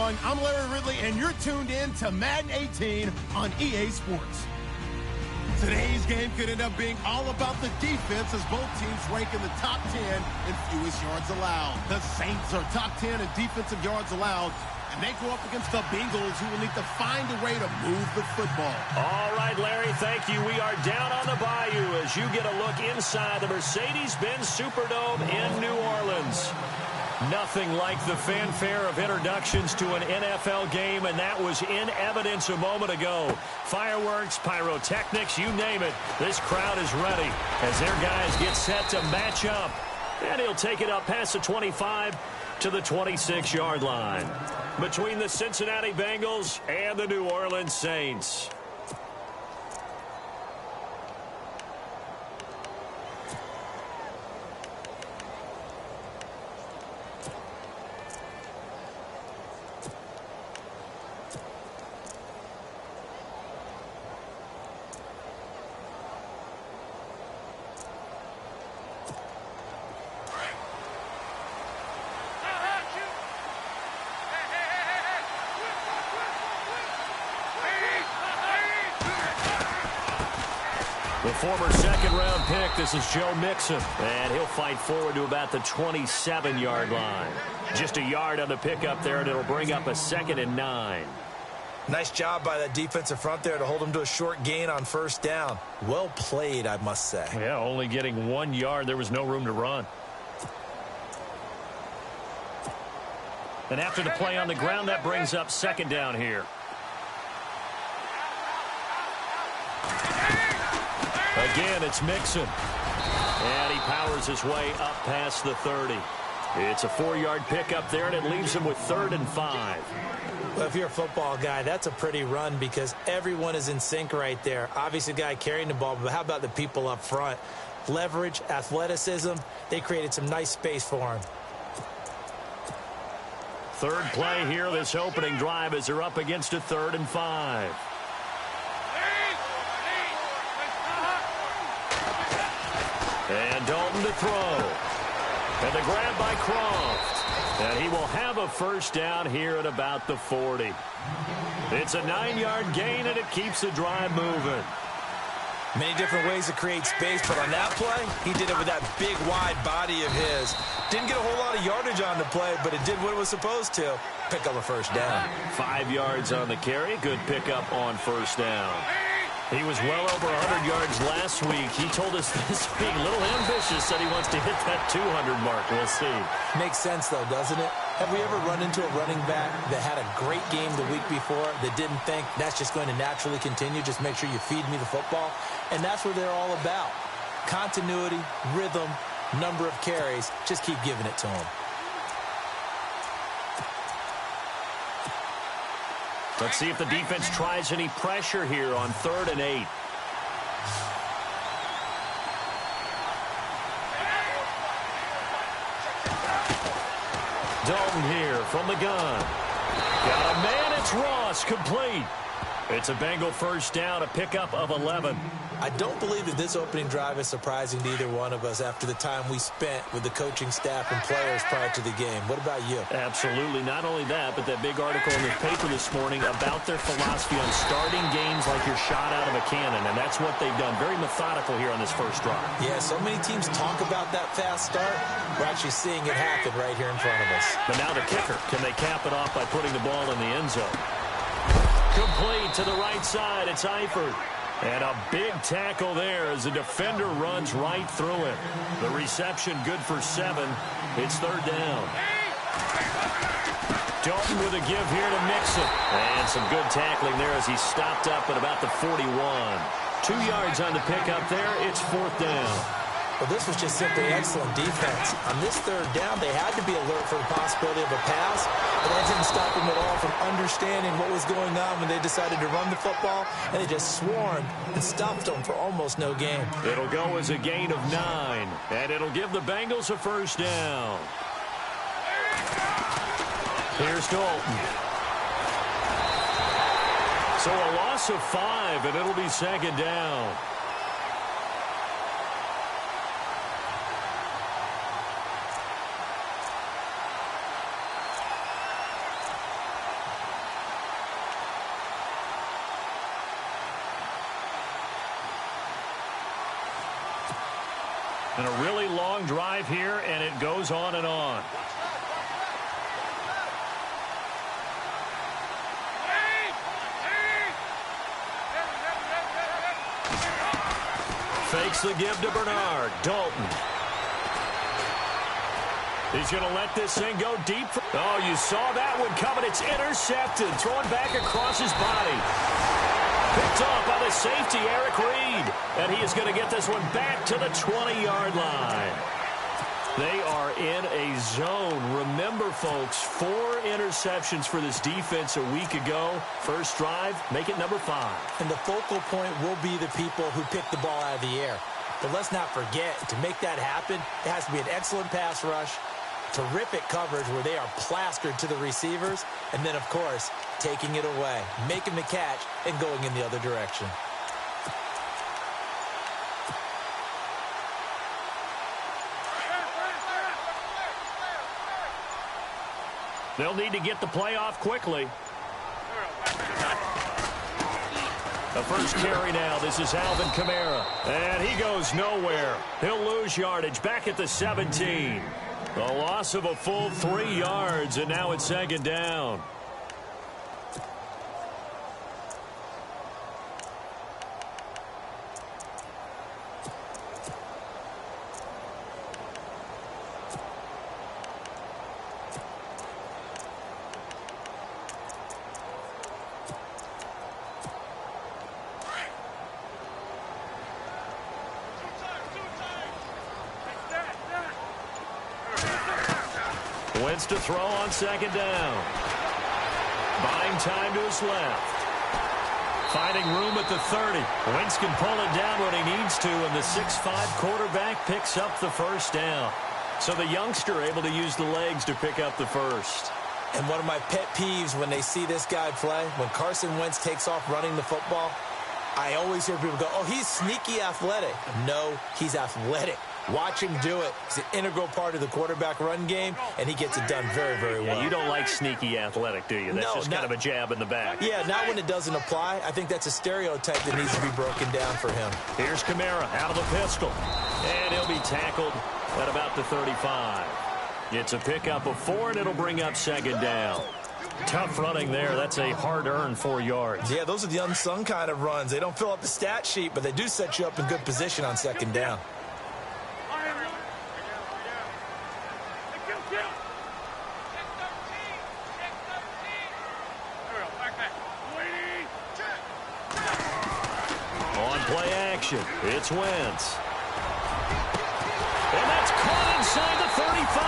everyone. I'm Larry Ridley, and you're tuned in to Madden 18 on EA Sports. Today's game could end up being all about the defense as both teams rank in the top 10 in fewest yards allowed. The Saints are top 10 in defensive yards allowed, and they go up against the Bengals, who will need to find a way to move the football. All right, Larry, thank you. We are down on the bayou as you get a look inside the Mercedes-Benz Superdome in New Orleans. Nothing like the fanfare of introductions to an NFL game, and that was in evidence a moment ago. Fireworks, pyrotechnics, you name it. This crowd is ready as their guys get set to match up. And he'll take it up past the 25 to the 26-yard line between the Cincinnati Bengals and the New Orleans Saints. The former second-round pick, this is Joe Mixon, and he'll fight forward to about the 27-yard line. Just a yard on the pickup there, and it'll bring up a 2nd and 9. Nice job by that defensive front there to hold him to a short gain on first down. Well played, I must say. Yeah, only getting 1 yard. There was no room to run. And after the play on the ground, that brings up 2nd down here. Again, it's Mixon. And he powers his way up past the 30. It's a 4-yard pickup there, and it leaves him with 3rd and 5. Well, if you're a football guy, that's a pretty run because everyone is in sync right there. Obviously, the guy carrying the ball, but how about the people up front? Leverage, athleticism, they created some nice space for him. Third play here, this opening drive, as they're up against a 3rd and 5. And Dalton to throw. And the grab by Croft. And he will have a first down here at about the 40. It's a 9-yard gain, and it keeps the drive moving. Many different ways to create space, but on that play, he did it with that big, wide body of his. Didn't get a whole lot of yardage on the play, but it did what it was supposed to. Pick up a first down. 5 yards on the carry. Good pickup on first down. He was well over 100 yards last week. He told us this week, a little ambitious, said he wants to hit that 200 mark. We'll see. Makes sense, though, doesn't it? Have we ever run into a running back that had a great game the week before that didn't think that's just going to naturally continue? Just make sure you feed me the football. And that's what they're all about. Continuity, rhythm, number of carries. Just keep giving it to him. Let's see if the defense tries any pressure here on 3rd and 8. Dalton here from the gun. Got a man, it's Ross, complete. It's a Bengal first down, a pickup of 11. I don't believe that this opening drive is surprising to either one of us after the time we spent with the coaching staff and players prior to the game. What about you? Absolutely. Not only that, but that big article in the paper this morning about their philosophy on starting games like you're shot out of a cannon, and that's what they've done. Very methodical here on this first drive. Yeah, so many teams talk about that fast start. We're actually seeing it happen right here in front of us. But now the kicker. Can they cap it off by putting the ball in the end zone? Complete to the right side. It's Eifert. And a big tackle there as the defender runs right through it. The reception good for 7. It's 3rd down. Dalton with a give here to Mixon. And some good tackling there as he stopped up at about the 41. 2 yards on the pickup there. It's 4th down. Well, this was just simply excellent defense. On this 3rd down, they had to be alert for the possibility of a pass, but that didn't stop them at all from understanding what was going on when they decided to run the football, and they just swarmed and stopped them for almost no gain. It'll go as a gain of 9, and it'll give the Bengals a first down. Here's Dalton. So a loss of 5, and it'll be 2nd down. And a really long drive here, and it goes on and on. Fakes the give to Bernard. Dalton. He's going to let this thing go deep. Oh, you saw that one coming. It's intercepted. Thrown back across his body. Picked off by the safety, Eric Reed. And he is going to get this one back to the 20-yard line. They are in a zone. Remember, folks, 4 interceptions for this defense a week ago. First drive, make it number 5. And the focal point will be the people who pick the ball out of the air. But let's not forget, to make that happen, it has to be an excellent pass rush, terrific coverage where they are plastered to the receivers, and then, of course, taking it away, making the catch, and going in the other direction. They'll need to get the play off quickly. The first carry now. This is Alvin Kamara. And he goes nowhere. He'll lose yardage back at the 17. A loss of a full 3 yards, and now it's second down. Wentz to throw on second down. Buying time to his left. Finding room at the 30. Wentz can pull it down when he needs to, and the 6'5" quarterback picks up the first down. So the youngster able to use the legs to pick up the first. And one of my pet peeves when they see this guy play, when Carson Wentz takes off running the football, I always hear people go, oh, he's sneaky athletic. No, he's athletic. Watch him do it. He's an integral part of the quarterback run game, and he gets it done very, very well. Yeah, you don't like sneaky athletic, do you? That's just kind of a jab in the back. Yeah, not when it doesn't apply. I think that's a stereotype that needs to be broken down for him. Here's Kamara out of the pistol. And he'll be tackled at about the 35. It's a pickup of 4, and it'll bring up second down. Tough running there. That's a hard-earned 4 yards. Yeah, those are the unsung kind of runs. They don't fill up the stat sheet, but they do set you up in good position on second down. It's Wentz. And that's caught inside the 35.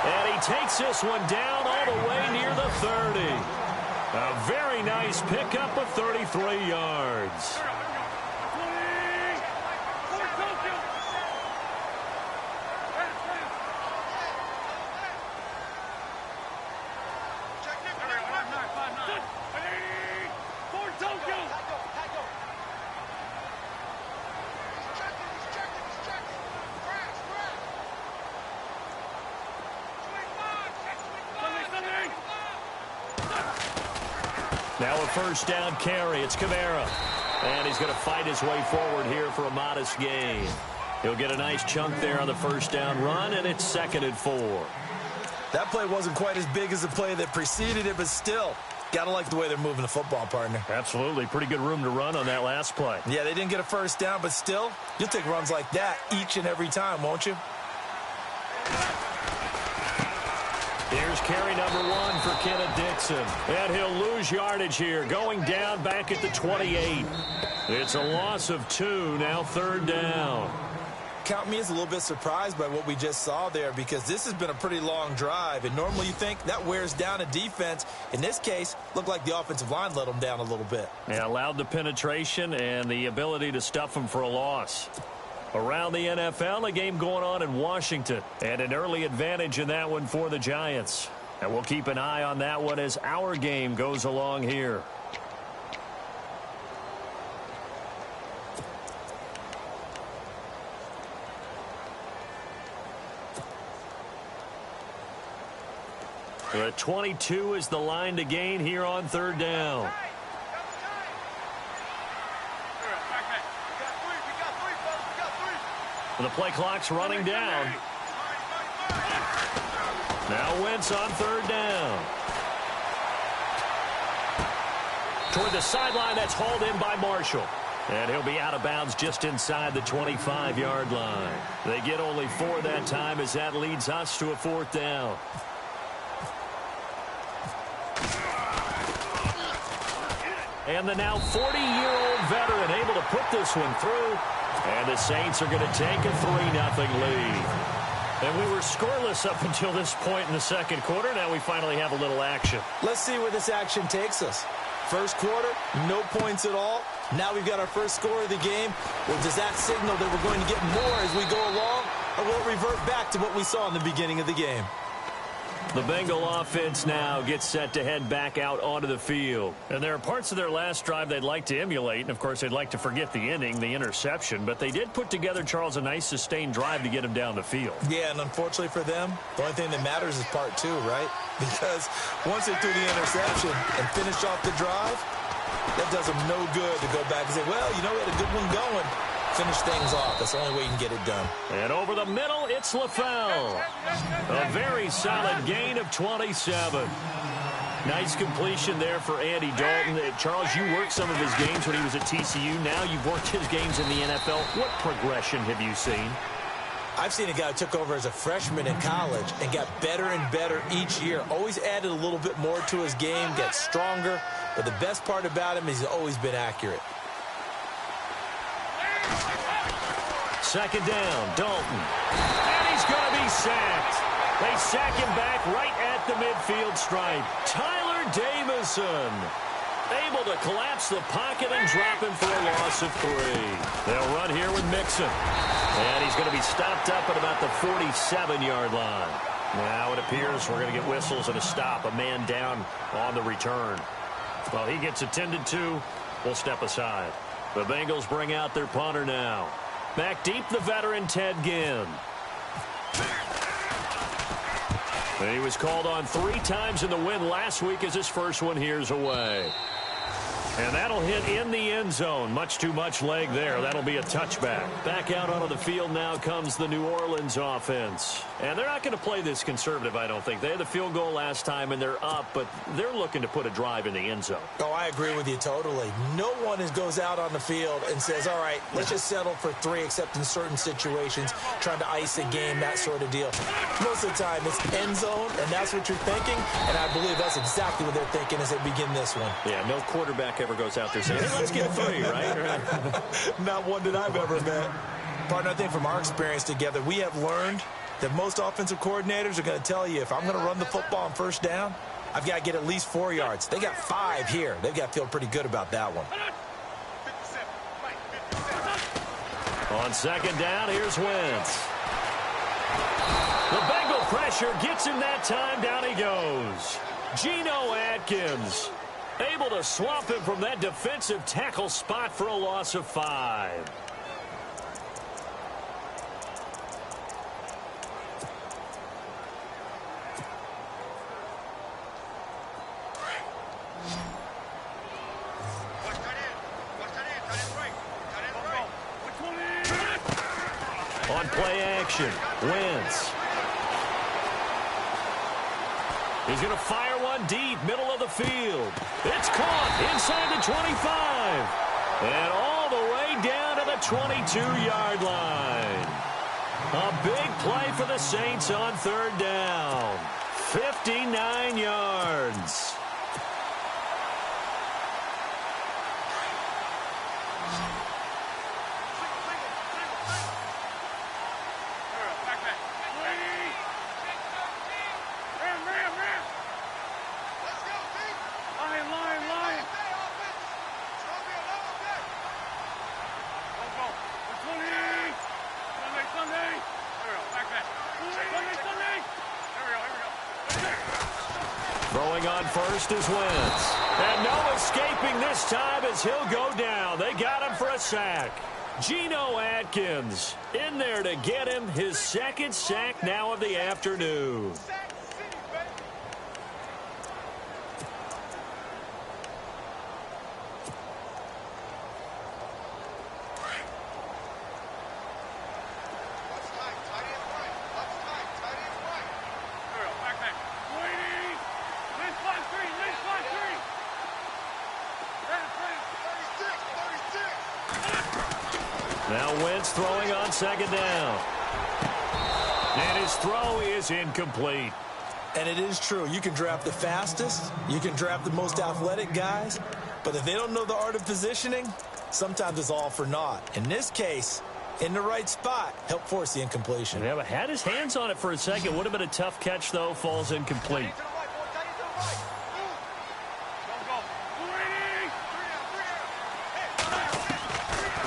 And he takes this one down all the way near the 30. A very nice pickup of 33 yards. Now a first down carry. It's Kamara. And he's going to fight his way forward here for a modest gain. He'll get a nice chunk there on the first down run, and it's 2nd and 4. That play wasn't quite as big as the play that preceded it, but still, got to like the way they're moving the football, partner. Absolutely. Pretty good room to run on that last play. Yeah, they didn't get a first down, but still, you'll take runs like that each and every time, won't you? Here's carry number 1 for Kenneth Dixon. And he'll lose yardage here, going down back at the 28. It's a loss of 2, now 3rd down. Count me as a little bit surprised by what we just saw there, because this has been a pretty long drive, and normally you think that wears down a defense. In this case, looked like the offensive line let them down a little bit. Yeah, allowed the penetration and the ability to stuff them for a loss. Around the NFL, a game going on in Washington, and an early advantage in that one for the Giants. And we'll keep an eye on that one as our game goes along here. The 22 is the line to gain here on 3rd down. The play clock's running down. Now Wentz on third down. Toward the sideline, that's hauled in by Marshall. And he'll be out of bounds just inside the 25-yard line. They get only 4 that time as that leads us to a 4th down. And the now 40-year-old veteran able to put this one through. And the Saints are going to take a 3-0 lead. And we were scoreless up until this point in the second quarter. Now we finally have a little action. Let's see where this action takes us. First quarter, no points at all. Now we've got our first score of the game. Well, does that signal that we're going to get more as we go along? Or will it revert back to what we saw in the beginning of the game? The Bengal offense now gets set to head back out onto the field. And there are parts of their last drive they'd like to emulate. And, of course, they'd like to forget the inning, the interception. But they did put together, Charles, a nice sustained drive to get him down the field. Yeah, and unfortunately for them, the only thing that matters is part 2, right? Because once they threw the interception and finished off the drive, that does them no good to go back and say, well, you know, we had a good one going. Finish things off. That's the only way you can get it done. And over the middle, it's LaFell. A very solid gain of 27. Nice completion there for Andy Dalton. Charles, you worked some of his games when he was at TCU. Now you've worked his games in the NFL. What progression have you seen? I've seen a guy who took over as a freshman in college and got better and better each year. Always added a little bit more to his game, got stronger. But the best part about him is he's always been accurate. Second down, Dalton. And he's going to be sacked. They sack him back right at the midfield stripe. Tyler Davison able to collapse the pocket and drop him for a loss of 3. They'll run here with Mixon. And he's going to be stopped up at about the 47-yard line. Now it appears we're going to get whistles and a stop. A man down on the return. Well, he gets attended to. We'll step aside. The Bengals bring out their punter now. Back deep, the veteran Ted Ginn. He was called on 3 times in the win last week as his first one here's away. And that'll hit in the end zone. Much too much leg there. That'll be a touchback. Back out onto the field now comes the New Orleans offense. And they're not going to play this conservative, I don't think. They had the field goal last time, and they're up, but they're looking to put a drive in the end zone. Oh, I agree with you totally. No one goes out on the field and says, all right, let's just settle for 3, except in certain situations, trying to ice a game, that sort of deal. Most of the time, it's end zone, and that's what you're thinking, and I believe that's exactly what they're thinking as they begin this one. Yeah, no quarterback ever goes out there saying, hey, let's get 3, right? Not one that I've ever met. Partner, I think from our experience together, we have learned that most offensive coordinators are going to tell you, if I'm going to run the football on first down, I've got to get at least 4 yards. They got 5 here. They've got to feel pretty good about that one. On second down, here's Wentz. The Bengal pressure gets him that time. Down he goes. Geno Atkins able to swamp him from that defensive tackle spot for a loss of 5. On play action, Wentz. He's going to fire one deep, middle of the field. It's caught inside the 25. And all the way down to the 22-yard line. A big play for the Saints on third down. 59 yards. Throwing on first is Wentz. And no escaping this time as he'll go down. They got him for a sack. Geno Atkins in there to get him his second sack now of the afternoon. Now Wentz throwing on second down. And his throw is incomplete. And it is true. You can draft the fastest. You can draft the most athletic guys. But if they don't know the art of positioning, sometimes it's all for naught. In this case, in the right spot, help force the incompletion. Yeah, but had his hands on it for a second. Would have been a tough catch, though. Falls incomplete.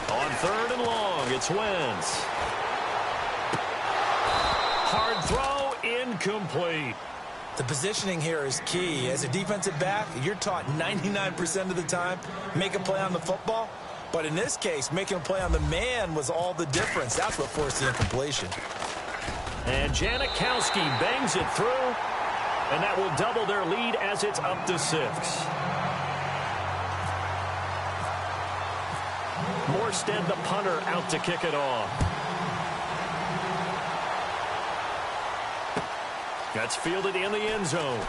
On third and long, it's Wentz. Hard throw, incomplete. The positioning here is key. As a defensive back, you're taught 99% of the time, make a play on the football. But in this case, making a play on the man was all the difference. That's what forced the incompletion. And Janikowski bangs it through, and that will double their lead as it's up to 6. Morstead, the punter, out to kick it off. That's fielded in the end zone.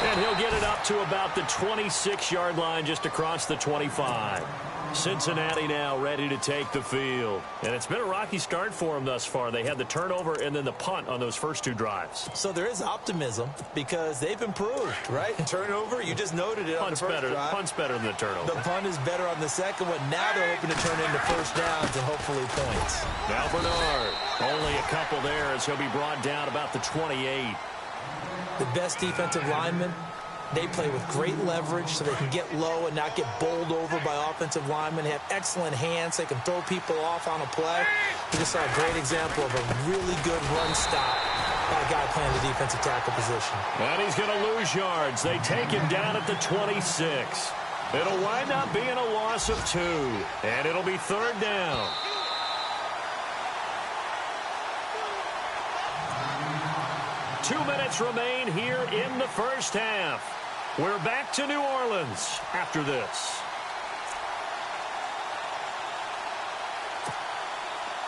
And he'll get it up to about the 26-yard line, just across the 25. Cincinnati now ready to take the field. And it's been a rocky start for them thus far. They had the turnover and then the punt on those first 2 drives. So there is optimism because they've improved, right? Turnover, you just noted it on the first drive. Punt's better than the turnover. The punt is better on the second one. Now they're hoping to turn into first downs and hopefully points. Now Bernard, only a couple there as he'll be brought down about the 28. The best defensive linemen, they play with great leverage so they can get low and not get bowled over by offensive linemen. They have excellent hands. They can throw people off on a play. We just saw a great example of a really good run stop by a guy playing the defensive tackle position. And he's going to lose yards. They take him down at the 26. It'll wind up being a loss of 2. And it'll be third down. Two minutes remain here in the first half. We're back to New Orleans after this.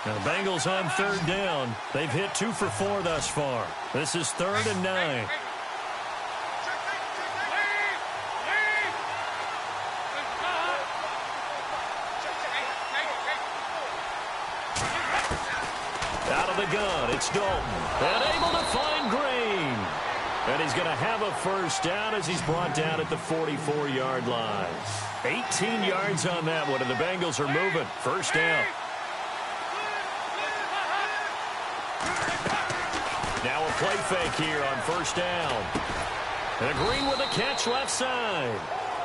Now the Bengals on third down. They've hit 2 for 4 thus far. This is 3rd and 9. Out of the gun, it's Dalton. And able to find Green. And he's going to have a first down as he's brought down at the 44-yard line. 18 yards on that one, and the Bengals are moving. First down. Now a play fake here on first down. And Green with a catch left side.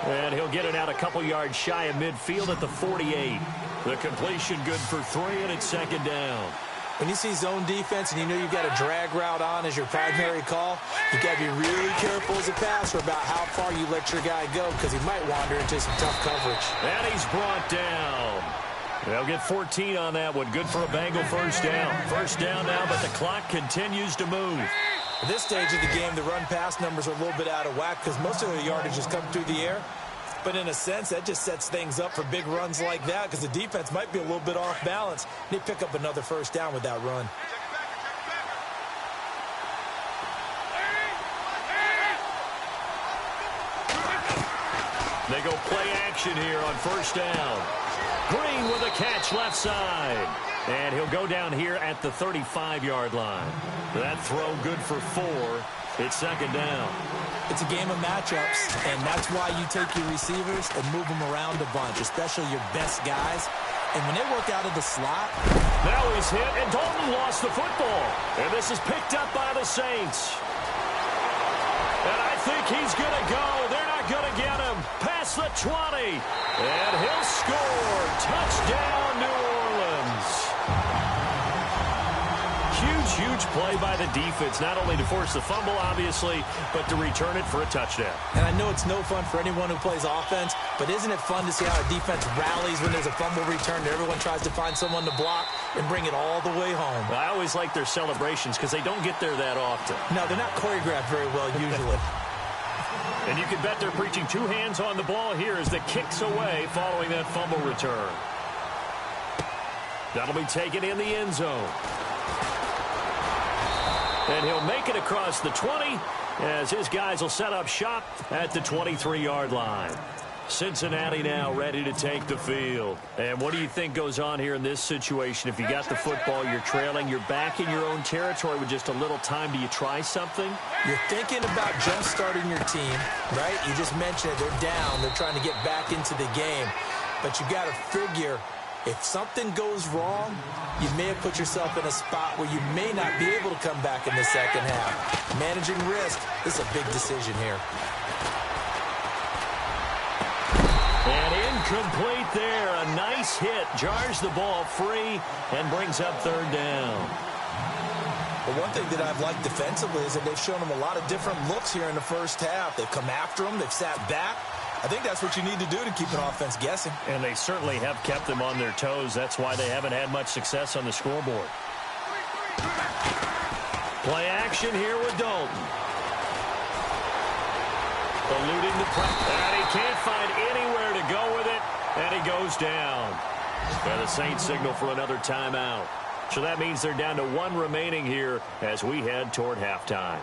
And he'll get it out a couple yards shy of midfield at the 48. The completion good for 3, and it's second down. When you see zone defense and you know you've got a drag route on as your primary call, you've got to be really careful as a passer about how far you let your guy go because he might wander into some tough coverage. And he's brought down. They'll get 14 on that one. Good for a Bengal first down. First down now, but the clock continues to move. At this stage of the game, the run-pass numbers are a little bit out of whack because most of the yardage has come through the air. But in a sense, that just sets things up for big runs like that because the defense might be a little bit off balance. They pick up another first down with that run. They go play action here on first down. Green with a catch left side. And he'll go down here at the 35-yard line. That throw good for 4. It's second down. It's a game of matchups, and that's why you take your receivers and move them around a bunch, especially your best guys. And when they work out of the slot. Now he's hit, and Dalton lost the football. And this is picked up by the Saints. And I think he's going to go. They're not going to get him. Past the 20. And he'll score. Touchdown, New Orleans. Huge play by the defense, not only to force the fumble, obviously, but to return it for a touchdown. And I know it's no fun for anyone who plays offense, but isn't it fun to see how a defense rallies when there's a fumble return and everyone tries to find someone to block and bring it all the way home? I always like their celebrations because they don't get there that often. No, they're not choreographed very well usually. And you can bet they're preaching 2 hands on the ball here as the kick's away following that fumble return. That'll be taken in the end zone. And he'll make it across the 20 as his guys will set up shop at the 23-yard line. Cincinnati now ready to take the field. And what do you think goes on here in this situation? If you got the football, you're trailing, you're back in your own territory with just a little time. Do you try something? You're thinking about jump-starting your team, right? You just mentioned it. They're down. They're trying to get back into the game. But you got to figure, if something goes wrong, you may have put yourself in a spot where you may not be able to come back in the second half. Managing risk, this is a big decision here. And incomplete there. A nice hit. Jars the ball free and brings up third down. But one thing that I've liked defensively is that they've shown them a lot of different looks here in the first half. They've come after them. They've sat back. I think that's what you need to do to keep an offense guessing. And they certainly have kept them on their toes. That's why they haven't had much success on the scoreboard. Play action here with Dalton. Eluding the pressure. And he can't find anywhere to go with it. And he goes down. And the Saints signal for another timeout. So that means they're down to one remaining here as we head toward halftime.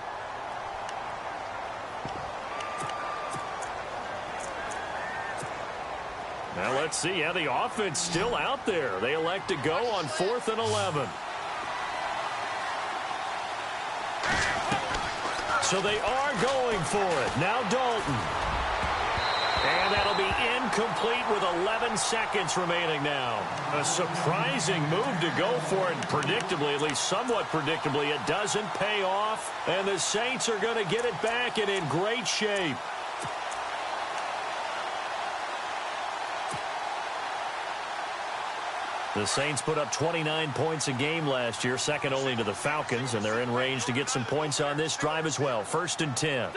Now let's see how the offense still out there. They elect to go on 4th and 11. So they are going for it. Now Dalton. And that'll be incomplete with 11 seconds remaining now. A surprising move to go for it. Predictably, at least somewhat predictably, it doesn't pay off. And the Saints are going to get it back and in great shape. The Saints put up 29 points a game last year, second only to the Falcons, and they're in range to get some points on this drive as well. 1st and 10.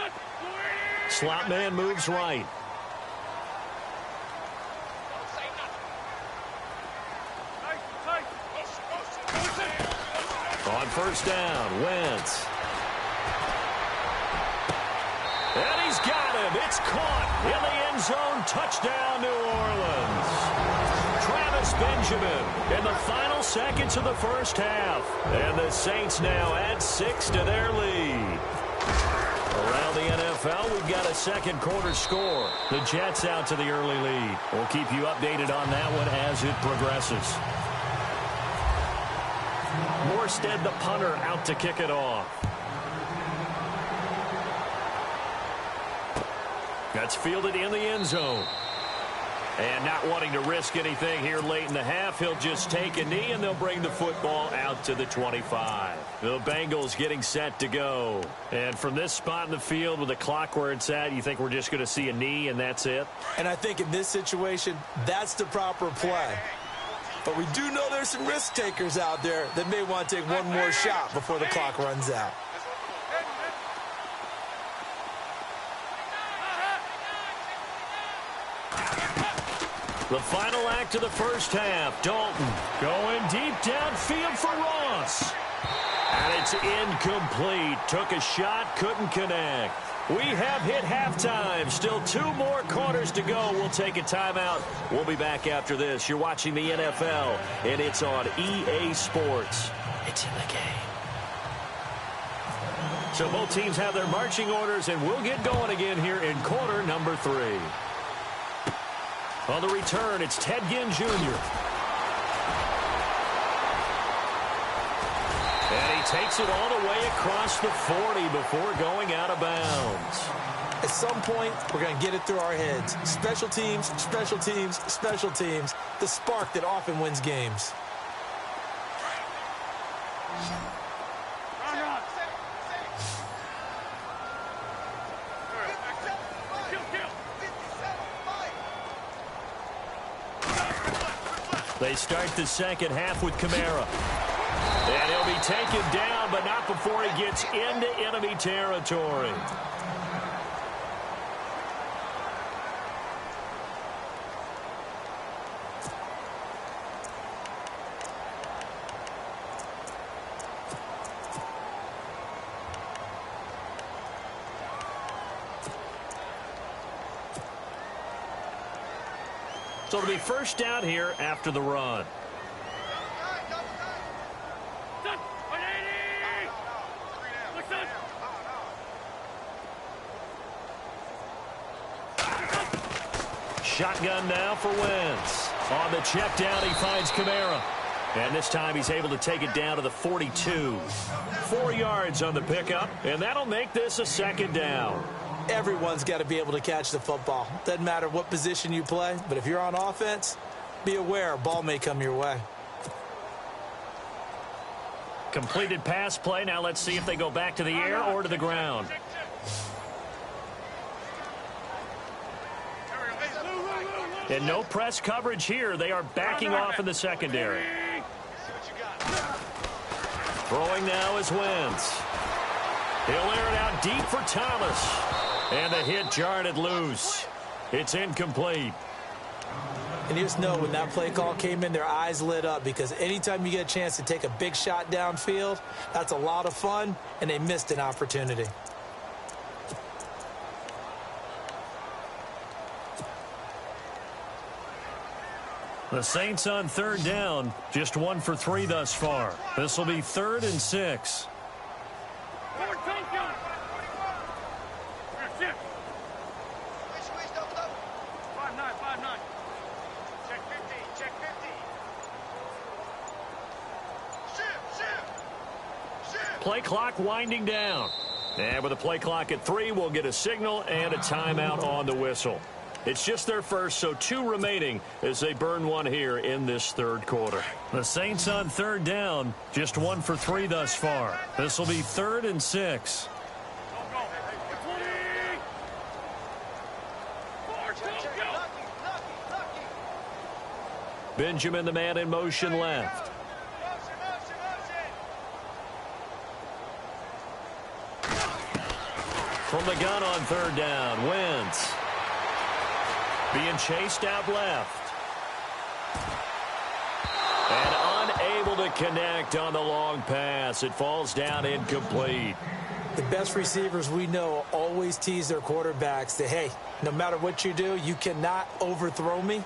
Slot man moves right. On 1st down, Wentz. And he's got him. It's caught in the end zone. Touchdown, New Orleans. Travis Benjamin in the final seconds of the first half. And the Saints now add 6 to their lead. Around the NFL, we've got a second quarter score. The Jets out to the early lead. We'll keep you updated on that one as it progresses. Morstead, the punter, out to kick it off. That's fielded in the end zone. And not wanting to risk anything here late in the half, he'll just take a knee and they'll bring the football out to the 25. The Bengals getting set to go. And from this spot in the field with the clock where it's at, you think we're just going to see a knee and that's it? And I think in this situation, that's the proper play. But we do know there's some risk takers out there that may want to take one more shot before the clock runs out. The final act of the first half. Dalton going deep downfield for Ross. And it's incomplete. Took a shot, couldn't connect. We have hit halftime. Still 2 more quarters to go. We'll take a timeout. We'll be back after this. You're watching the NFL, and it's on EA Sports. It's in the game. So both teams have their marching orders, and we'll get going again here in quarter number 3. On the return, it's Ted Ginn Jr. And he takes it all the way across the 40 before going out of bounds. At some point, we're going to get it through our heads. Special teams, special teams, special teams. The spark that often wins games. They start the second half with Kamara. And he'll be taken down, but not before he gets into enemy territory. So it'll be first down here after the run. shotgun now for Wentz. On the check down, he finds Kamara. And this time he's able to take it down to the 42. 4 yards on the pickup, and that'll make this a second down. Everyone's got to be able to catch the football. Doesn't matter what position you play, but if you're on offense, be aware a ball may come your way. Completed pass play. Now let's see if they go back to the air or to the ground. And no press coverage here. They are backing off in the secondary. Throwing now is Wentz. He'll air it out deep for Thomas. And the hit jarred it loose. It's incomplete. And you just know when that play call came in, their eyes lit up, because anytime you get a chance to take a big shot downfield, that's a lot of fun, and they missed an opportunity. The Saints on third down, just 1 for 3 thus far. This will be 3rd and 6. Play clock winding down. And with a play clock at 3, we'll get a signal and a timeout on the whistle. It's just their first, so 2 remaining as they burn 1 here in this 3rd quarter. The Saints on third down, just 1 for 3 thus far. This will be 3rd and 6. Benjamin, the man in motion left. From the gun on third down, Wentz. Being chased out left. And unable to connect on the long pass. It falls down incomplete. The best receivers we know always tease their quarterbacks that, hey, no matter what you do, you cannot overthrow me.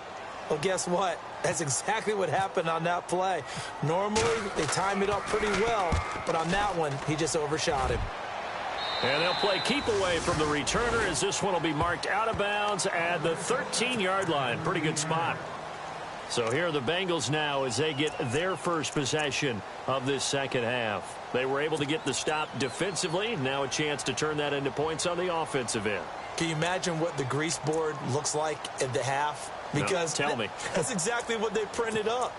Well, guess what? That's exactly what happened on that play. Normally, they time it up pretty well, but on that one, he just overshot him. And they'll play keep away from the returner as this one will be marked out of bounds at the 13-yard line. Pretty good spot. So here are the Bengals now as they get their first possession of this second half. They were able to get the stop defensively. Now a chance to turn that into points on the offensive end. Can you imagine what the grease board looks like at the half? Because no, tell me. That's exactly what they printed up.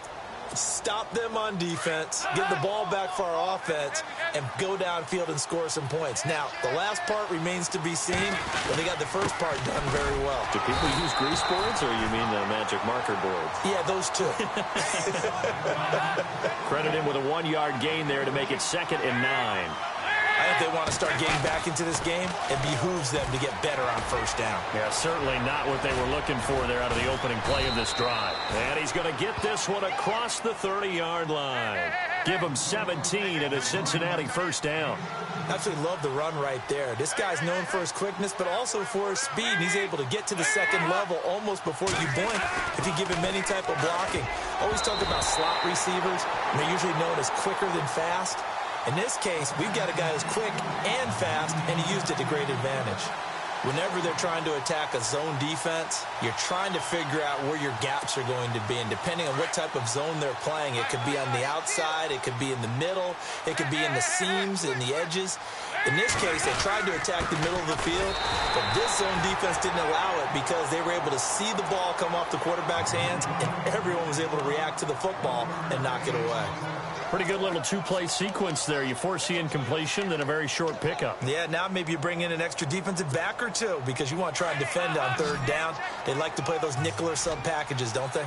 Stop them on defense, get the ball back for our offense, and go downfield and score some points. Now, the last part remains to be seen, but they got the first part done very well. Do people use grease boards, or you mean the magic marker boards? Yeah, those two. Credit him with a 1-yard gain there to make it 2nd and 9. I think they want to start getting back into this game. It behooves them to get better on first down. Yeah, certainly not what they were looking for there out of the opening play of this drive. And he's going to get this one across the 30-yard line. Give him 17 and a Cincinnati first down. Absolutely love the run right there. This guy's known for his quickness, but also for his speed. And he's able to get to the second level almost before you blink if you give him any type of blocking. Always talk about slot receivers, and they're usually known as quicker than fast. In this case, we've got a guy who's quick and fast, and he used it to great advantage. Whenever they're trying to attack a zone defense, you're trying to figure out where your gaps are going to be. And depending on what type of zone they're playing, it could be on the outside, it could be in the middle, it could be in the seams and the edges. In this case, they tried to attack the middle of the field, but this zone defense didn't allow it because they were able to see the ball come off the quarterback's hands, and everyone was able to react to the football and knock it away. Pretty good little 2-play sequence there. You force the incompletion, then a very short pickup. Yeah, now maybe you bring in an extra defensive back or two because you want to try and defend on third down. They like to play those nickel or sub packages, don't they?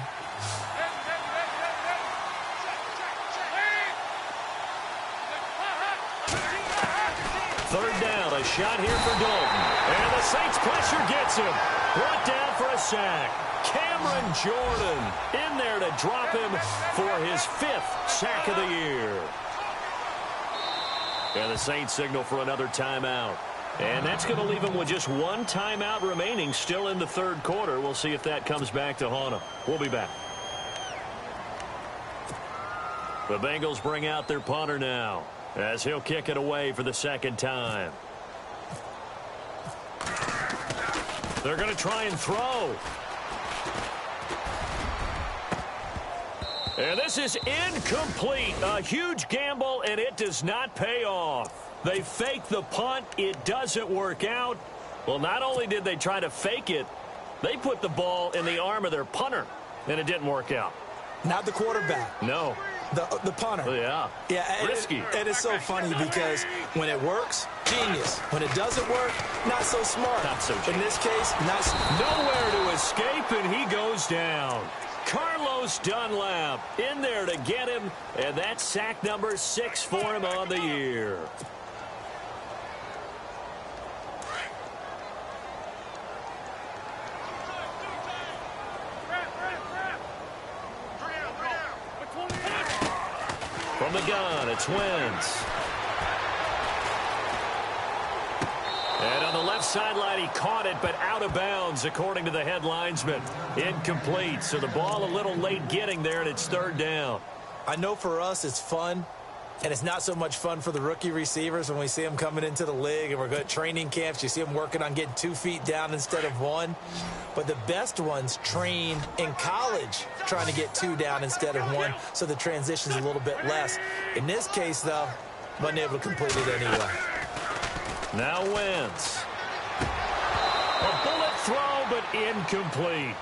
Third down, a shot here for Dalton. And the Saints pressure gets him. Brought down for a sack. Cameron Jordan in there to drop him for his 5th sack of the year. And the Saints signal for another timeout. And that's going to leave him with just 1 timeout remaining still in the 3rd quarter. We'll see if that comes back to haunt him. We'll be back. The Bengals bring out their punter now as he'll kick it away for the 2nd time. They're going to try and throw. And this is incomplete. A huge gamble, and it does not pay off. They fake the punt. It doesn't work out. Well, not only did they try to fake it, they put the ball in the arm of their punter, and it didn't work out. Not the quarterback. No. The punter. Oh, yeah. Yeah, risky. And it's so funny because when it works, genius. When it doesn't work, not so smart. Not so genius. In this case, nowhere to escape, and he goes down. Carlos Dunlap in there to get him, and that's sack number 6 for him on the year. From the gun, it's Wentz. And on the left sideline, he caught it, but out of bounds, according to the head linesman. Incomplete, so the ball a little late getting there, and it's 3rd down. I know for us it's fun, and it's not so much fun for the rookie receivers when we see them coming into the league, and we're going to training camps. You see them working on getting 2 feet down instead of 1. But the best ones train in college trying to get 2 down instead of 1, so the transition's a little bit less. In this case, though, wasn't able to complete it anyway. Now Wentz. A bullet throw, but incomplete.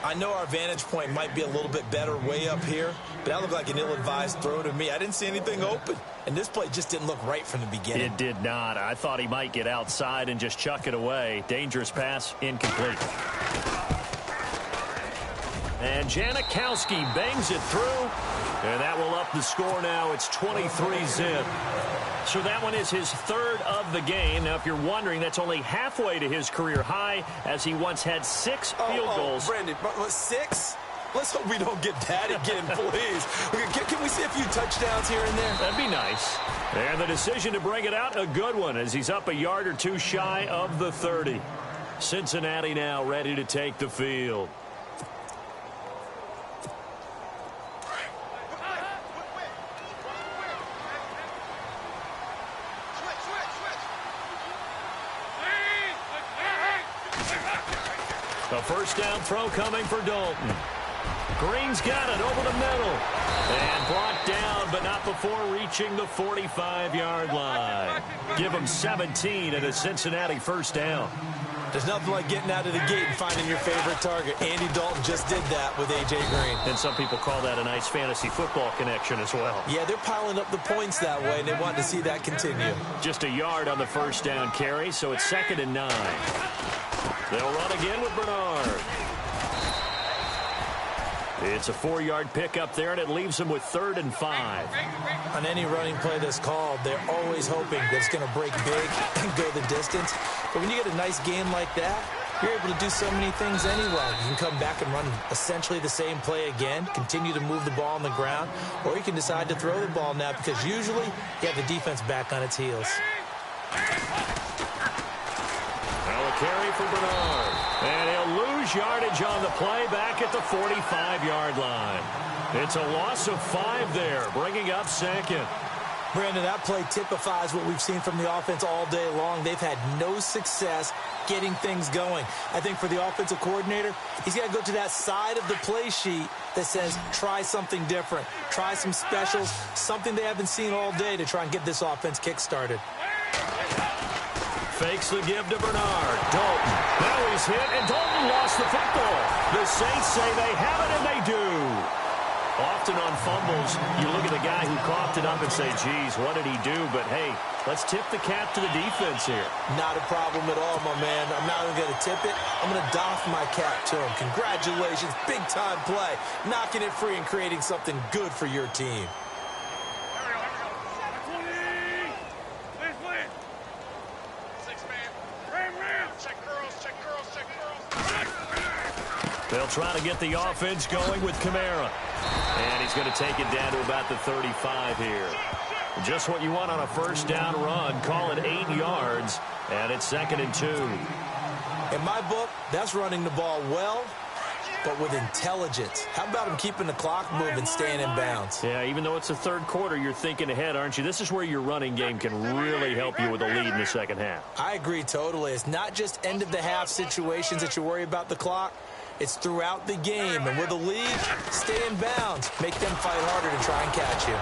I know our vantage point might be a little bit better way up here, but that looked like an ill-advised throw to me. I didn't see anything open, and this play just didn't look right from the beginning. It did not. I thought he might get outside and just chuck it away. Dangerous pass, incomplete. And Janikowski bangs it through, and that will up the score now. It's 23-zip. So that one is his 3rd of the game. Now, if you're wondering, that's only halfway to his career high, as he once had 6 field goals. Brandon, 6? Let's hope we don't get that again, please. Can we see a few touchdowns here and there? That'd be nice. And the decision to bring it out, a good one, as he's up a yard or 2 shy of the 30. Cincinnati now ready to take the field. A first down throw coming for Dalton. Green's got it over the middle. And brought down, but not before reaching the 45-yard line. Give him 17 and a Cincinnati first down. There's nothing like getting out of the gate and finding your favorite target. Andy Dalton just did that with A.J. Green. And some people call that a nice fantasy football connection as well. Yeah, they're piling up the points that way, and they want to see that continue. Just a yard on the first down carry, so it's 2nd and 9. They'll run again with Bernard. It's a 4-yard pickup there, and it leaves them with 3rd and 5. On any running play that's called, they're always hoping that it's going to break big and go the distance. But when you get a nice game like that, you're able to do so many things anyway. You can come back and run essentially the same play again, continue to move the ball on the ground, or you can decide to throw the ball now because usually you have the defense back on its heels. Carry for Bernard. And he'll lose yardage on the play back at the 45-yard line. It's a loss of 5 there, bringing up 2nd. Brandon, that play typifies what we've seen from the offense all day long. They've had no success getting things going. I think for the offensive coordinator, he's got to go to that side of the play sheet that says try something different, try some specials, something they haven't seen all day to try and get this offense kick-started. Fakes the give to Bernard. Dalton. Now he's hit, and Dalton lost the football. The Saints say they have it, and they do. Often on fumbles, you look at the guy who coughed it up and say, geez, what did he do? But, hey, let's tip the cap to the defense here. Not a problem at all, my man. I'm not even going to tip it. I'm going to doff my cap to him. Congratulations. Big-time play. Knocking it free and creating something good for your team. They'll try to get the offense going with Kamara. And he's going to take it down to about the 35 here. Just what you want on a first down run. Call it 8 yards. And it's 2nd and 2. In my book, that's running the ball well, but with intelligence. How about him keeping the clock moving, staying in bounds? Yeah, even though it's the 3rd quarter, you're thinking ahead, aren't you? This is where your running game can really help you with a lead in the second half. I agree totally. It's not just end-of-the-half situations that you worry about the clock. It's throughout the game. And with the lead, stay in bounds. Make them fight harder to try and catch you.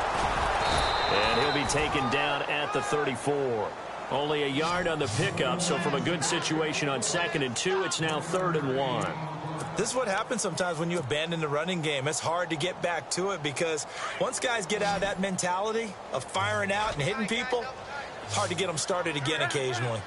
And he'll be taken down at the 34. Only a yard on the pickup, so from a good situation on 2nd and 2, it's now 3rd and 1. This is what happens sometimes when you abandon the running game. It's hard to get back to it because once guys get out of that mentality of firing out and hitting people, it's hard to get them started again occasionally.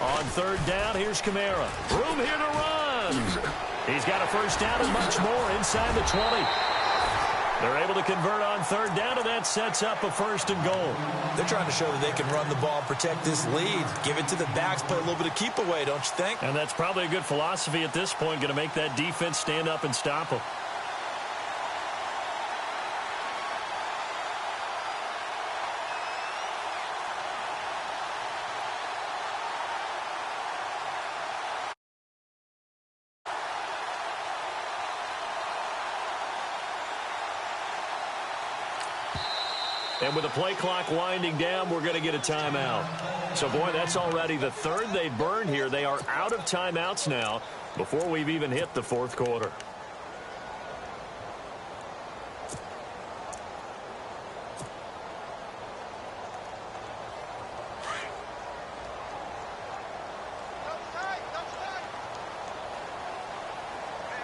On 3rd down, here's Kamara. Room here to run. He's got a 1st down and much more inside the 20. They're able to convert on 3rd down, and that sets up a 1st and goal. They're trying to show that they can run the ball and protect this lead. Give it to the backs, play a little bit of keep away, don't you think? And that's probably a good philosophy at this point, going to make that defense stand up and stop them. And with the play clock winding down, we're going to get a timeout. So, boy, that's already the 3rd they've burned here. They are out of timeouts now before we've even hit the 4th quarter.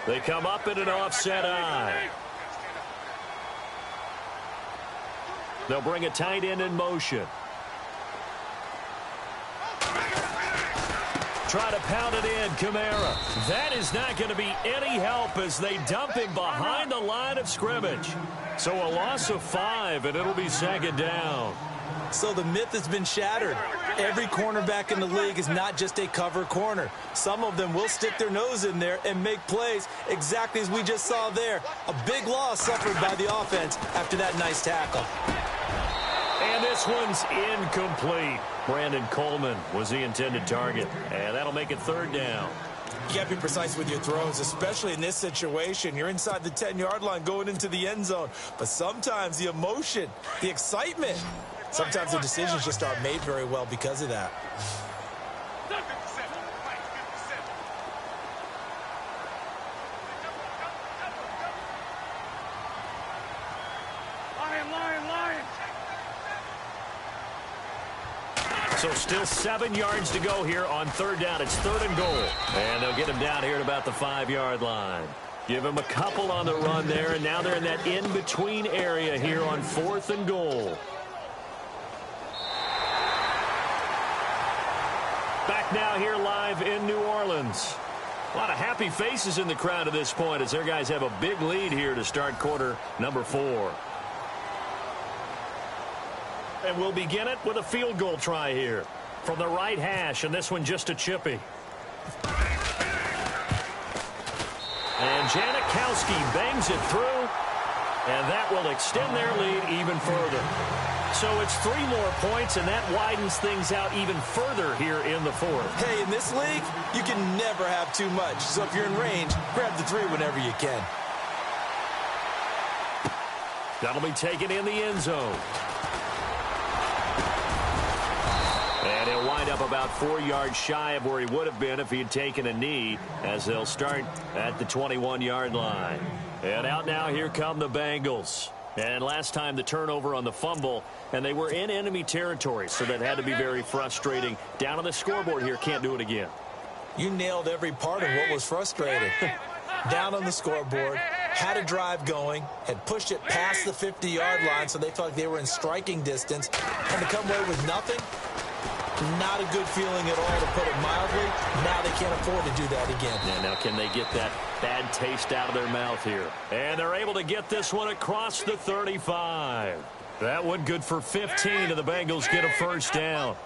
They come up in an offset eye. They'll bring a tight end in motion. Try to pound it in, Kamara. That is not going to be any help as they dump him behind the line of scrimmage. So a loss of 5, and it'll be 2nd down. So the myth has been shattered. Every cornerback in the league is not just a cover corner. Some of them will stick their nose in there and make plays exactly as we just saw there. A big loss suffered by the offense after that nice tackle. And this one's incomplete. Brandon Coleman was the intended target. And that'll make it 3rd down. You got to be precise with your throws, especially in this situation. You're inside the 10-yard line going into the end zone. But sometimes the emotion, the excitement, sometimes the decisions just aren't made very well because of that. So still 7 yards to go here on 3rd down. It's 3rd and goal. And they'll get him down here at about the 5-yard line. Give him a couple on the run there, and now they're in that in-between area here on 4th and goal. Back now here live in New Orleans. A lot of happy faces in the crowd at this point as their guys have a big lead here to start quarter number 4. And we'll begin it with a field goal try here from the right hash, and this one just a chippy. And Janikowski bangs it through, and that will extend their lead even further. So it's 3 more points, and that widens things out even further here in the 4th. Hey, in this league, you can never have too much. So if you're in range, grab the 3 whenever you can. That'll be taken in the end zone. And he'll wind up about 4 yards shy of where he would have been if he had taken a knee, as they'll start at the 21-yard line. And out now, here come the Bengals. And last time the turnover on the fumble, and they were in enemy territory, so that had to be very frustrating. Down on the scoreboard here, can't do it again. You nailed every part of what was frustrating. Down on the scoreboard, had a drive going, had pushed it past the 50-yard line, so they felt like they were in striking distance, and to come away with nothing, not a good feeling at all, to put it mildly. Now they can't afford to do that again. Yeah, now can they get that bad taste out of their mouth here? And they're able to get this one across the 35. That one good for 15, and the Bengals get a 1st down.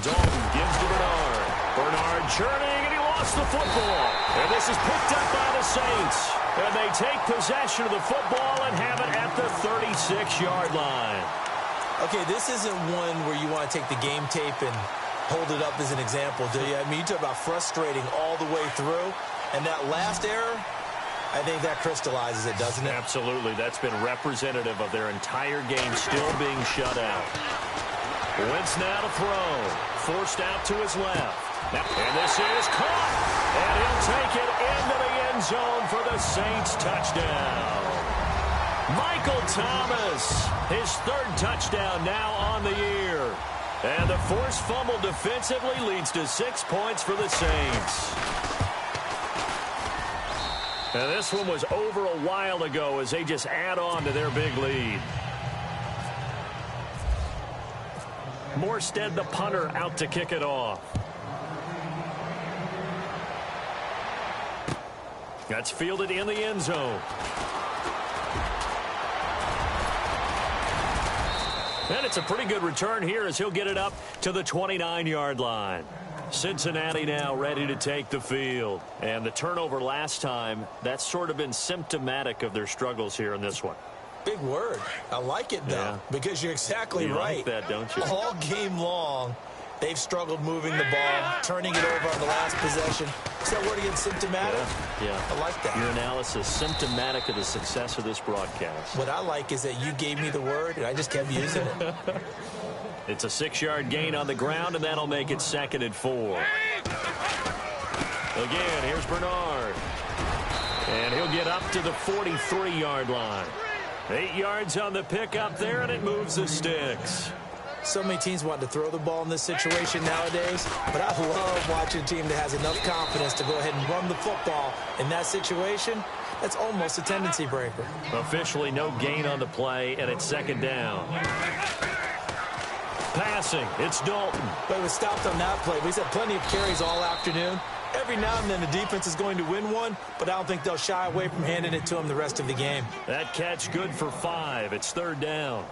Dalton gives to Bernard. Bernard churning, and he lost the football. And this is picked up by the Saints. And they take possession of the football and have it at the 36-yard line. Okay, this isn't one where you want to take the game tape and hold it up as an example, do you? I mean, you talk about frustrating all the way through. And that last error, I think that crystallizes it, doesn't it? Absolutely. That's been representative of their entire game still being shut out. Wentz now to throw. Forced out to his left. And this is caught. And he'll take it into the end zone for the Saints touchdown. Michael Thomas, his third touchdown now on the year. And the forced fumble defensively leads to 6 points for the Saints. And this one was over a while ago as they just add on to their big lead. Morstead, the punter, out to kick it off. That's fielded in the end zone. And it's a pretty good return here as he'll get it up to the 29-yard line. Cincinnati now ready to take the field. And the turnover last time, that's sort of been symptomatic of their struggles here in this one. Big word. I like it, though, because you're exactly right. You like that, don't you? All game long, they've struggled moving the ball, turning it over on the last possession. Is that word again, symptomatic? Yeah. I like that. Your analysis, symptomatic of the success of this broadcast. What I like is that you gave me the word, and I just kept using it. It's a 6-yard gain on the ground, and that'll make it 2nd and 4. Again, here's Bernard. And he'll get up to the 43-yard line. 8 yards on the pickup there, and it moves the sticks. So many teams want to throw the ball in this situation nowadays, but I love watching a team that has enough confidence to go ahead and run the football in that situation. That's almost a tendency breaker. Officially no gain on the play, and it's 2nd down. Passing, it's Dalton. But it was stopped on that play. He's had plenty of carries all afternoon. Every now and then the defense is going to win one, but I don't think they'll shy away from handing it to him the rest of the game. That catch good for 5. It's 3rd down.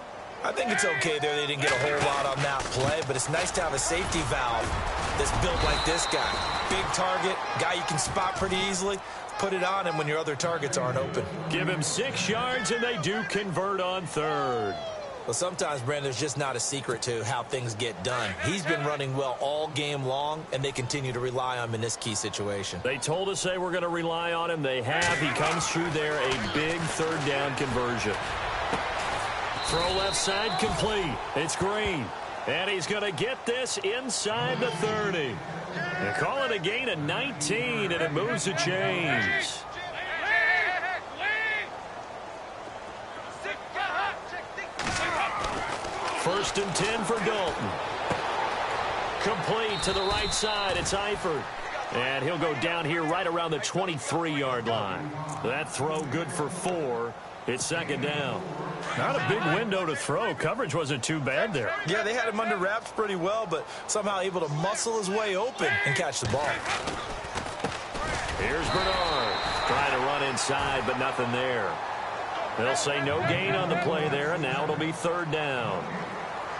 I think it's okay there. They didn't get a whole lot on that play, but it's nice to have a safety valve that's built like this guy. Big target, guy you can spot pretty easily. Put it on him when your other targets aren't open. Give him 6 yards, and they do convert on 3rd. Well, sometimes, Brandon, there's just not a secret to how things get done. He's been running well all game long, and they continue to rely on him in this key situation. They told us they were going to rely on him. They have. He comes through there, a big 3rd down conversion. Throw left side complete. It's Green. And he's going to get this inside the 30. They call it a gain of 19, and it moves the chains. 1st and 10 for Dalton. Complete to the right side. It's Eifert. And he'll go down here right around the 23-yard line. That throw good for 4. It's 2nd down. Not a big window to throw. Coverage wasn't too bad there. Yeah, they had him under wraps pretty well, but somehow able to muscle his way open and catch the ball. Here's Bernard. Trying to run inside, but nothing there. They'll say no gain on the play there, and now it'll be 3rd down.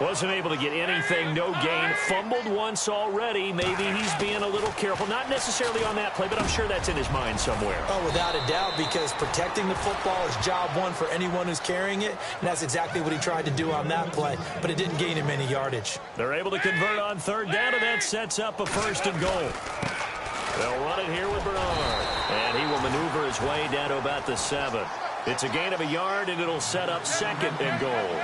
Wasn't able to get anything, no gain. Fumbled once already. Maybe he's being a little careful. Not necessarily on that play, but I'm sure that's in his mind somewhere. Oh, without a doubt, because protecting the football is job one for anyone who's carrying it, and that's exactly what he tried to do on that play, but it didn't gain him any yardage. They're able to convert on 3rd down, and that sets up a 1st and goal. They'll run it here with Bernard, and he will maneuver his way down to about the 7. It's a gain of a yard, and it'll set up 2nd and goal.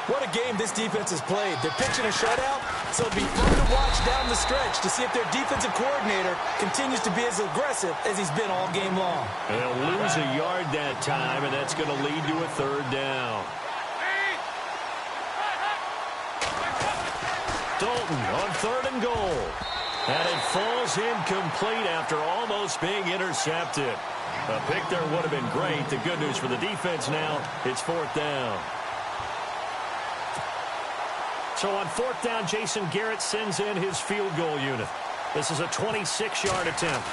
What a game this defense has played. They're pitching a shutout, so it'll be fun to watch down the stretch to see if their defensive coordinator continues to be as aggressive as he's been all game long. And they'll lose a yard that time, and that's going to lead to a 3rd down. Dalton on 3rd and goal. And it falls incomplete after almost being intercepted. A pick there would have been great. The good news for the defense now, it's 4th down. So on 4th down, Jason Garrett sends in his field goal unit. This is a 26-yard attempt.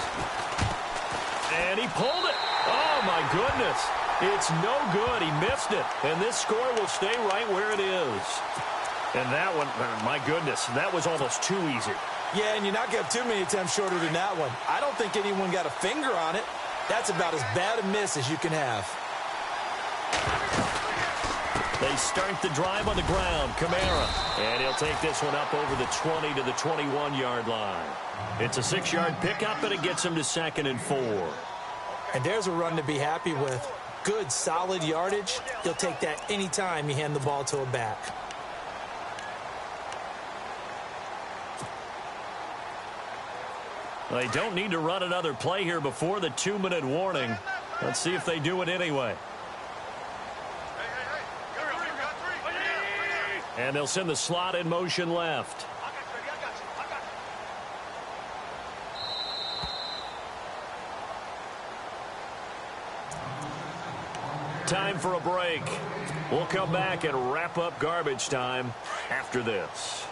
And he pulled it. Oh, my goodness. It's no good. He missed it. And this score will stay right where it is. And that one, my goodness, that was almost too easy. Yeah, and you're not going to have too many attempts shorter than that one. I don't think anyone got a finger on it. That's about as bad a miss as you can have. They They start the drive on the ground. Kamara. And he'll take this one up over the 20 to the 21-yard line. It's a 6-yard pickup, and it gets him to 2nd and 4. And there's a run to be happy with. Good, solid yardage. He'll take that anytime you hand the ball to a back. They don't need to run another play here before the 2-minute warning. Let's see if they do it anyway. And they'll send the slot in motion left. Time for a break. We'll come back and wrap up garbage time after this.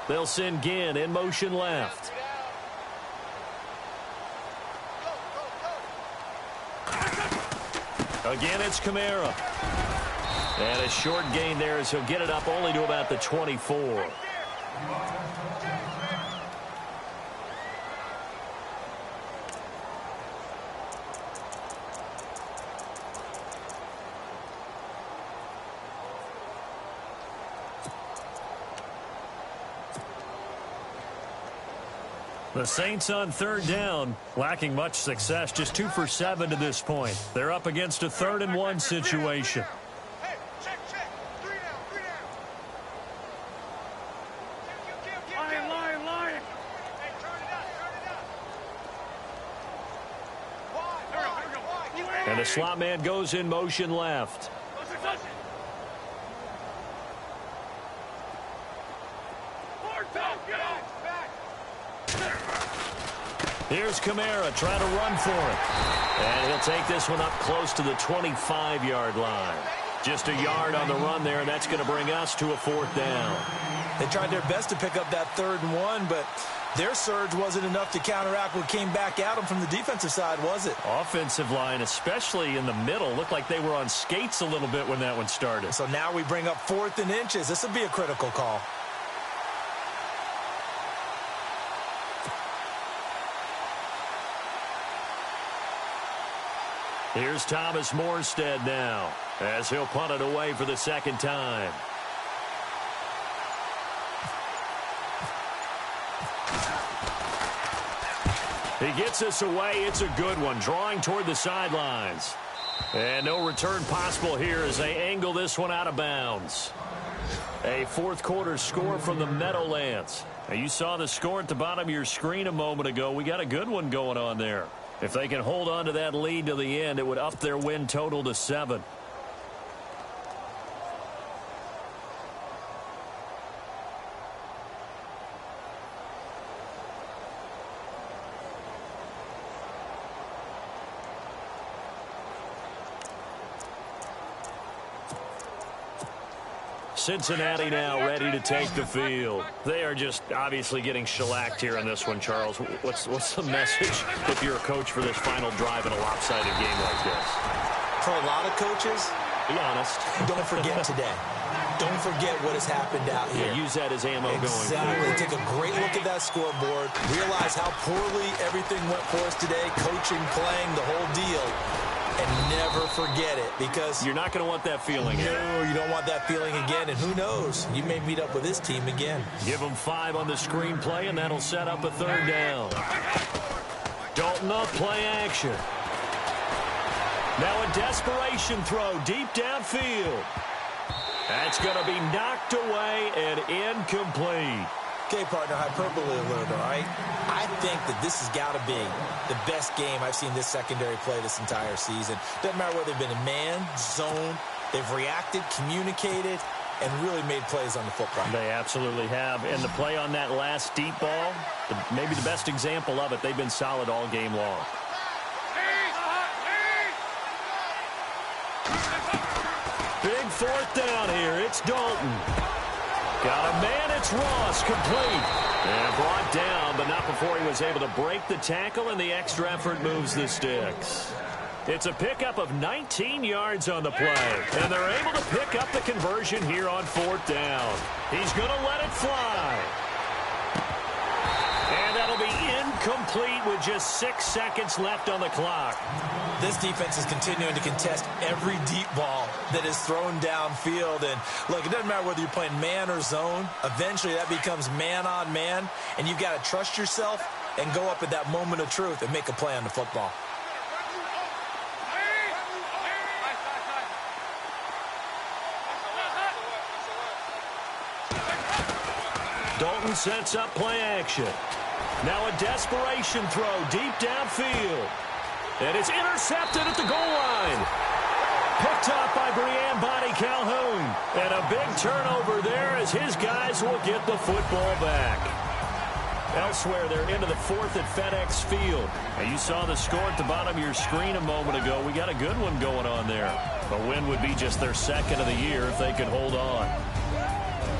They'll send Ginn in motion left. Again, it's Kamara. And a short gain there as he'll get it up only to about the 24. The Saints on 3rd down, lacking much success, just 2 for 7 to this point. They're up against a 3rd and 1 situation. Hey, check. 3 down. Line. Hey, turn it up. And the slot man goes in motion left. Here's Kamara trying to run for it. And he'll take this one up close to the 25-yard line. Just a yard on the run there, and that's going to bring us to a 4th down. They tried their best to pick up that 3rd and 1, but their surge wasn't enough to counteract what came back at them from the defensive side, was it? Offensive line, especially in the middle, looked like they were on skates a little bit when that one started. So now we bring up 4th and inches. This will be a critical call. Here's Thomas Morstead now as he'll punt it away for the 2nd time. He gets this away. It's a good one, drawing toward the sidelines. And no return possible here as they angle this one out of bounds. A 4th quarter score from the Meadowlands. Now, you saw the score at the bottom of your screen a moment ago. We got a good one going on there. If they can hold on to that lead to the end, it would up their win total to 7. Cincinnati now ready to take the field. They are just obviously getting shellacked here in this one, Charles. What's the message if you're a coach for this final drive in a lopsided game like this? For a lot of coaches, be honest. Don't forget today. Don't forget what has happened out here. Yeah, use that as ammo going forward. Exactly. Take a great look at that scoreboard. Realize how poorly everything went for us today. Coaching, playing, the whole deal. And never forget it, because you're not going to want that feeling. No, you don't want that feeling again. And who knows? You may meet up with this team again. Give them 5 on the screenplay, and that'll set up a 3rd down. Dalton up, play action. Now a desperation throw deep downfield. That's going to be knocked away and incomplete. Okay, partner, hyperbole alert, all right? I think that this has got to be the best game I've seen this secondary play this entire season. Doesn't matter whether they've been in man, zone, they've reacted, communicated, and really made plays on the football. They absolutely have. And the play on that last deep ball, maybe the best example of it, they've been solid all game long. Big 4th down here. It's Dalton. Got a man, it's Ross, complete. And brought down, but not before he was able to break the tackle, and the extra effort moves the sticks. It's a pickup of 19 yards on the play, and they're able to pick up the conversion here on 4th down. He's going to let it fly. And that'll be incomplete. complete with just 6 seconds left on the clock. This defense is continuing to contest every deep ball that is thrown downfield. And, look, it doesn't matter whether you're playing man or zone. Eventually, that becomes man on man, and you've got to trust yourself and go up at that moment of truth and make a play on the football. Dalton sets up play action. Now a desperation throw deep downfield. And it's intercepted at the goal line. Picked up by Brian Bonnie Calhoun. And a big turnover there as his guys will get the football back. Elsewhere, they're into the 4th at FedEx Field. Now, you saw the score at the bottom of your screen a moment ago. We got a good one going on there. A win would be just their 2nd of the year if they could hold on.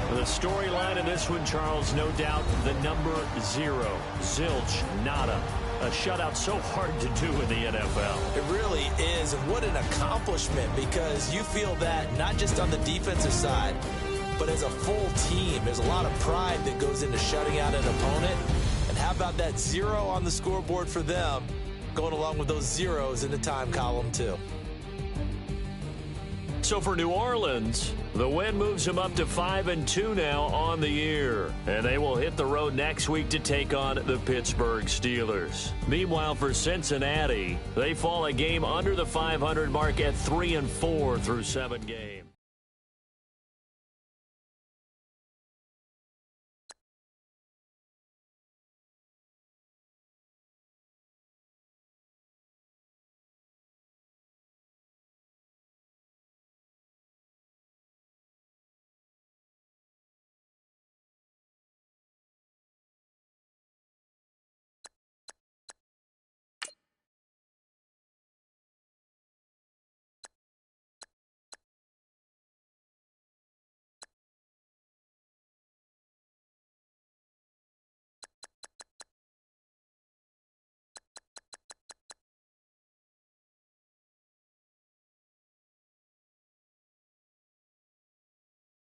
The storyline in this one, Charles, no doubt the number 0. Zilch, nada. A shutout so hard to do in the NFL. It really is, and what an accomplishment, because you feel that not just on the defensive side, but as a full team. There's a lot of pride that goes into shutting out an opponent. And how about that 0 on the scoreboard for them, going along with those zeros in the time column too. So for New Orleans, the win moves them up to 5-2 now on the year. And they will hit the road next week to take on the Pittsburgh Steelers. Meanwhile, for Cincinnati, they fall a game under the 500 mark at 3-4 through 7 games.